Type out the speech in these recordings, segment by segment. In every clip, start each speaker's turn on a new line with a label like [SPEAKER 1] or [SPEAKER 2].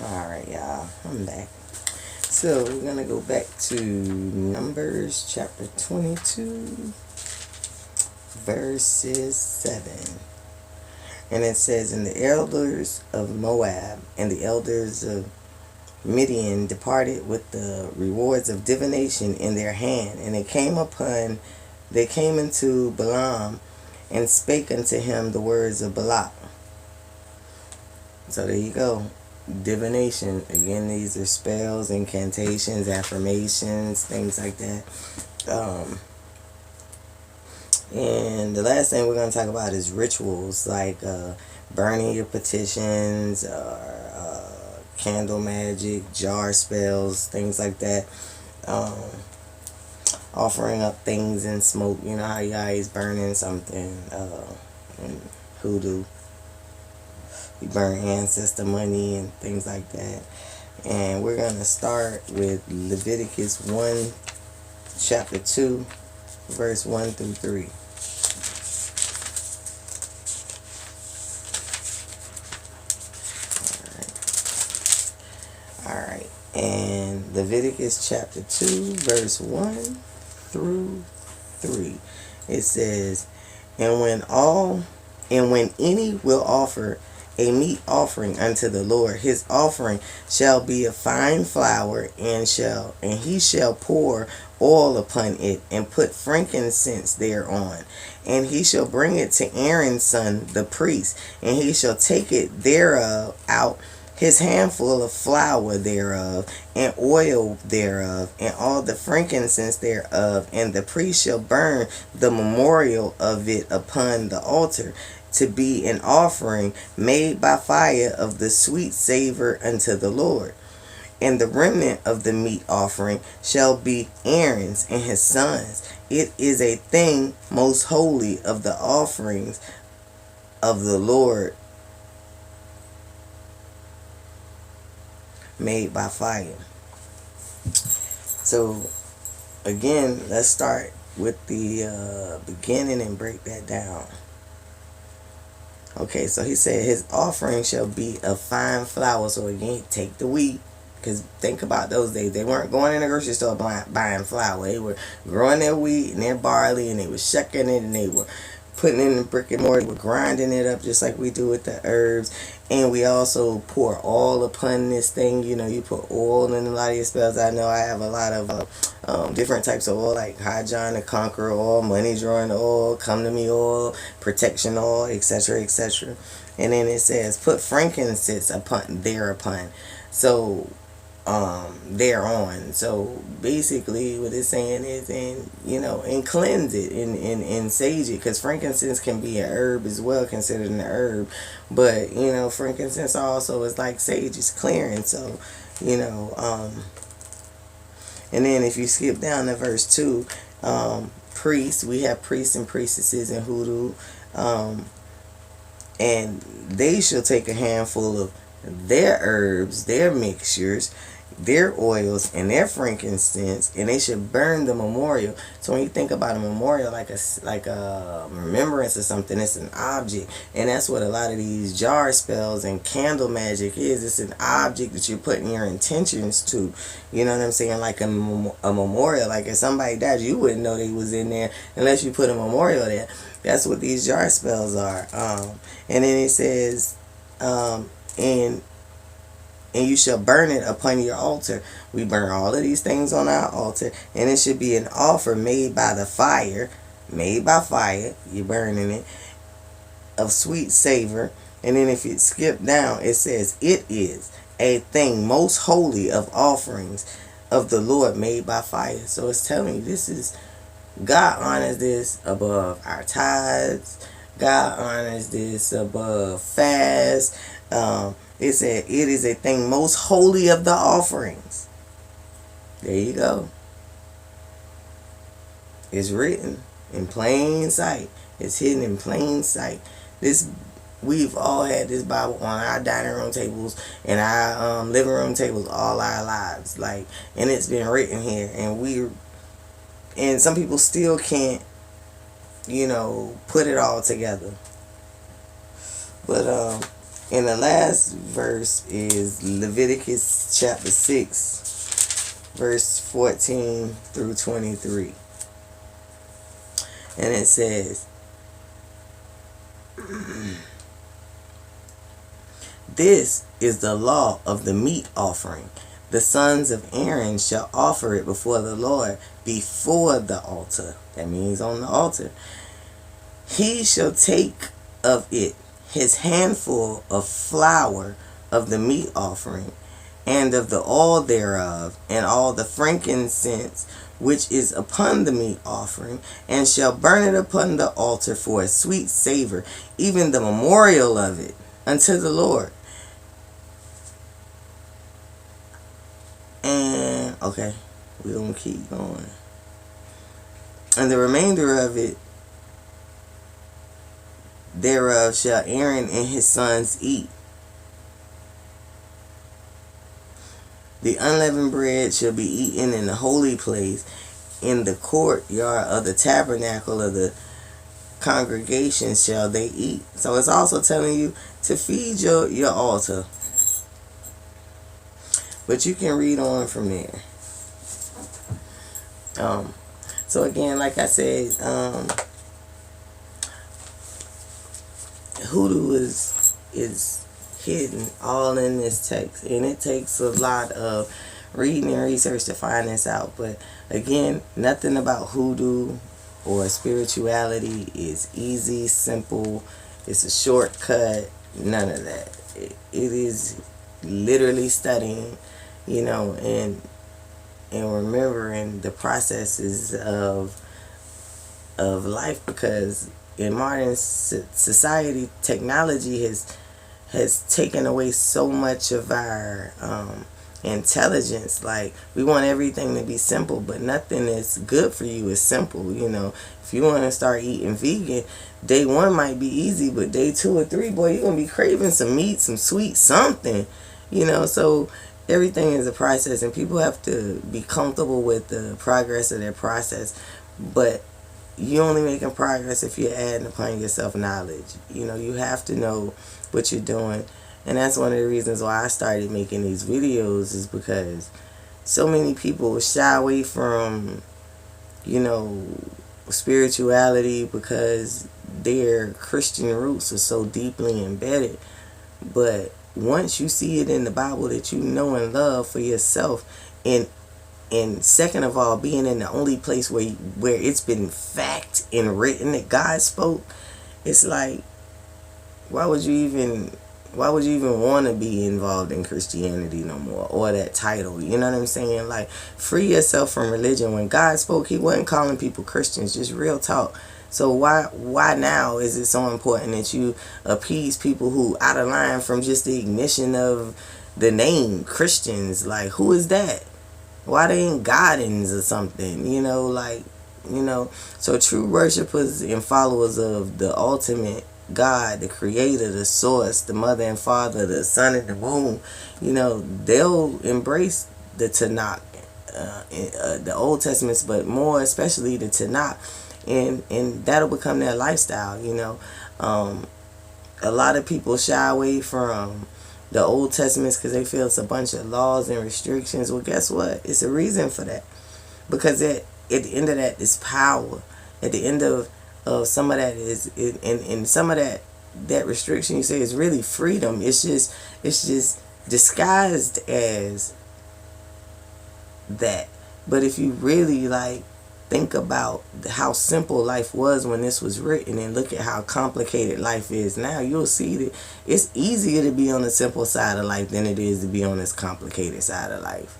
[SPEAKER 1] Alright, y'all. I'm back. So, we're going to go back to Numbers chapter 22, verses 7. And it says, "And the elders of Moab and the elders of Midian departed with the rewards of divination in their hand. And they came into Balaam and spake unto him the words of Balak." So there you go. Divination. Again, these are spells, incantations, affirmations, things like that. And the last thing we're going to talk about is rituals, like burning your petitions, candle magic, jar spells, things like that. Offering up things in smoke. You know how you guys burning something in Hoodoo. You burn ancestor money and things like that. And we're going to start with Leviticus 1, chapter 2, verse 1 through 3. Alright. And Leviticus chapter 2, verse 1 through 3. It says, And when any will offer a meat offering unto the Lord, his offering shall be of fine flour, and he shall pour oil upon it, and put frankincense thereon. And he shall bring it to Aaron's son the priest, and he shall take it thereof out, his handful of flour thereof, and oil thereof, and all the frankincense thereof, and the priest shall burn the memorial of it upon the altar, to be an offering made by fire of the sweet savor unto the Lord. And the remnant of the meat offering shall be Aaron's and his sons. It is a thing most holy of the offerings of the Lord, made by fire. So again, let's start with the beginning and break that down. Okay, so he said his offering shall be of fine flour. So again, take the wheat, because think about those days. They weren't going in the grocery store buying flour. They were growing their wheat and their barley, and they were shucking it, and they were putting it in the brick and mortar. We're grinding it up just like we do with the herbs. And we also pour oil upon this thing. You know, you put oil in a lot of your spells. I know I have a lot of different types of oil, like High John the Conqueror oil, Money Drawing oil, Come to Me oil, Protection oil, etc., etc. And then it says, put frankincense thereupon. So thereon. So basically what it's saying is, and cleanse it and sage it, because frankincense can be an herb as well, considered an herb, but frankincense also is like sage, it's clearing. So and then if you skip down to verse 2, priests, we have priests and priestesses in Hoodoo, and they shall take a handful of their herbs, their mixtures, their oils, and their frankincense, and they should burn the memorial. So when you think about a memorial, like a remembrance or something, it's an object, and that's what a lot of these jar spells and candle magic is. It's an object that you're putting your intentions to. You know what I'm saying? Like a memorial. Like if somebody died, you wouldn't know they was in there unless you put a memorial there. That's what these jar spells are. And then it says, and you shall burn it upon your altar. We burn all of these things on our altar, and it should be an offer made by fire. You're burning it, of sweet savor. And then if you skip down, it says, it is a thing most holy of offerings of the Lord, made by fire. So it's telling you, this is, God honors this above our tithes. God honors this above fast. It said, it is a thing most holy of the offerings. There you go. It's written in plain sight. It's hidden in plain sight. We've all had this Bible on our dining room tables and our living room tables all our lives. And it's been written here. And some people still can't, put it all together. But And the last verse is Leviticus chapter 6, verse 14 through 23. And it says, "This is the law of the meat offering. The sons of Aaron shall offer it before the Lord before the altar." That means on the altar. "He shall take of it his handful of flour of the meat offering, and of the oil thereof, and all the frankincense which is upon the meat offering, and shall burn it upon the altar for a sweet savor, even the memorial of it unto the Lord." And okay, we're gonna keep going. "And the remainder of it thereof shall Aaron and his sons eat. The unleavened bread shall be eaten in the holy place, in the courtyard of the tabernacle of the congregation shall they eat." So it's also telling you to feed your altar. But you can read on from there. So again, like I said, Hoodoo is hidden all in this text, and it takes a lot of reading and research to find this out. But again, nothing about Hoodoo or spirituality is easy, simple. It's a shortcut. None of that. It is literally studying, and remembering the processes of life, because in modern society, technology has taken away so much of our intelligence. Like, we want everything to be simple, but nothing that's good for you is simple. If you want to start eating vegan, day one might be easy, but day 2 or 3, boy, you're gonna be craving some meat, some sweet something. So everything is a process, and people have to be comfortable with the progress of their process. But you only making progress if you're adding upon yourself knowledge. You have to know what you're doing. And that's one of the reasons why I started making these videos, is because so many people shy away from, spirituality because their Christian roots are so deeply embedded. But once you see it in the Bible that you know and love for yourself, and second of all, being in the only place where it's been fact and written that God spoke, it's like, why would you even want to be involved in Christianity no more, or that title? You know what I'm saying? Like, free yourself from religion. When God spoke, he wasn't calling people Christians, just real talk. So why now is it so important that you appease people who out of line from just the ignition of the name Christians? Like, who is that? Why they ain't Godins or something? So true worshipers and followers of the ultimate God, the creator, the source, the mother and father, the sun and the moon, they'll embrace the Tanakh, the Old Testaments, but more especially the Tanakh, and that'll become their lifestyle. A lot of people shy away from the Old Testaments because they feel it's a bunch of laws and restrictions. Well, guess what? It's a reason for that, because at the end of that is power. At the end of some of that and some of that restriction, you say, is really freedom. It's just disguised as that. But if you really think about how simple life was when this was written, and look at how complicated life is now, you'll see that it's easier to be on the simple side of life than it is to be on this complicated side of life.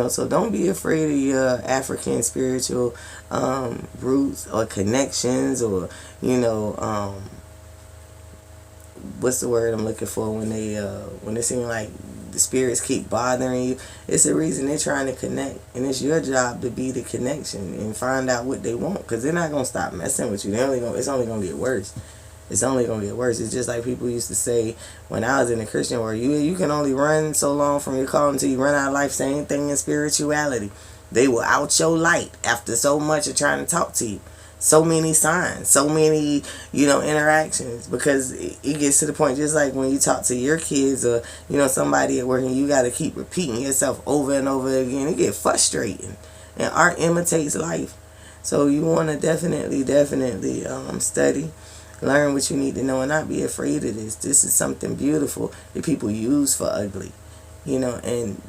[SPEAKER 1] So don't be afraid of your African spiritual roots or connections, or what's the word I'm looking for, when it seems like the spirits keep bothering you. It's the reason they're trying to connect, and it's your job to be the connection and find out what they want, because they're not gonna stop messing with you. It's only gonna get worse. It's only gonna get worse. It's just like people used to say when I was in the Christian world, you can only run so long from your call until you run out of life. Same thing in spirituality. They will out your light after so much of trying to talk to you. so many signs, so many, interactions, because it gets to the point, just like when you talk to your kids or, somebody at work, and you got to keep repeating yourself over and over again. It get frustrating, and art imitates life. So you want to definitely study, learn what you need to know, and not be afraid of this. This is something beautiful that people use for ugly, and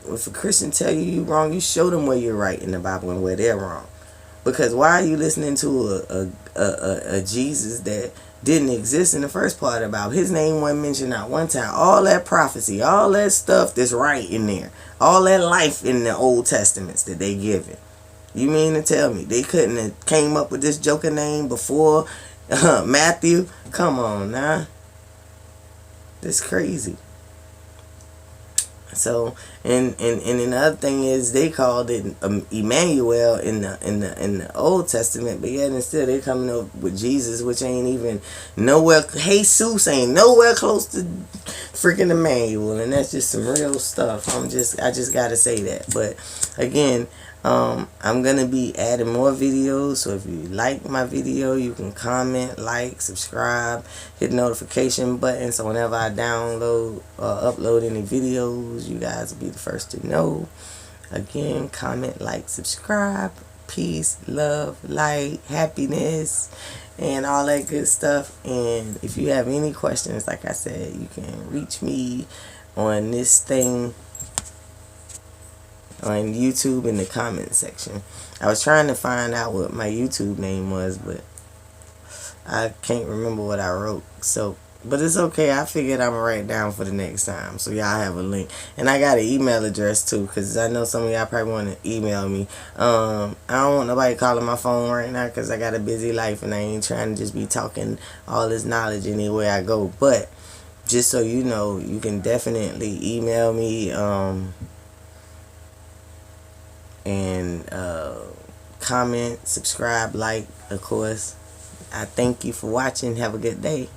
[SPEAKER 1] if a Christian tell you wrong, you show them where you're right in the Bible and where they're wrong. Because why are you listening to a Jesus that didn't exist in the first part about his name wasn't mentioned not one time? All that prophecy, all that stuff that's right in there, all that life in the Old Testaments that they given. You mean to tell me they couldn't have came up with this joker name before Matthew? Come on now, that's crazy. So, and another thing is they called it Emmanuel in the Old Testament, but yet instead they coming up with Jesus, which ain't even nowhere. Jesus ain't nowhere close to freaking Emmanuel, and that's just some real stuff. I just gotta say that. But again, I'm gonna be adding more videos, so if you like my video, you can comment, like, subscribe, hit the notification button, so whenever I download or upload any videos, you guys will be the first to know. Again, comment, like, subscribe. Peace, love, light, happiness, and all that good stuff. And if you have any questions, like I said, you can reach me on this thing on YouTube in the comment section. I was trying to find out what my YouTube name was, but I can't remember what I wrote. So, but it's okay. I figured I'm gonna write it down for the next time, so y'all have a link. And I got an email address too, because I know some of y'all probably want to email me. I don't want nobody calling my phone right now, because I got a busy life and I ain't trying to just be talking all this knowledge anywhere I go. But just so you know, you can definitely email me. And comment, subscribe, like, of course. I thank you for watching. Have a good day.